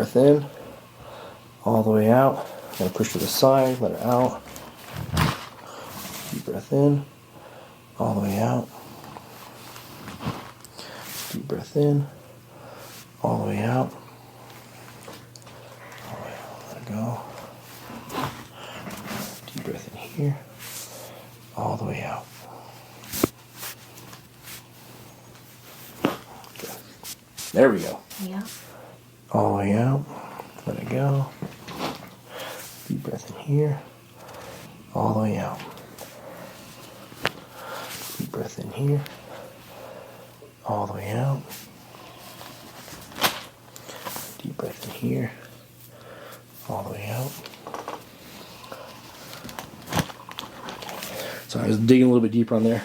breath in, all the way out. I'm going to push to the side, let it out. Deep breath in, all the way out. Deep breath in, all the way out. All the way out, let it go. Deep breath in here, all the way out. Okay. There we go. Yeah. All the way out, let it go. Deep breath in here, all the way out. Deep breath in here, all the way out. Deep breath in here, all the way out. So I was digging a little bit deeper on there.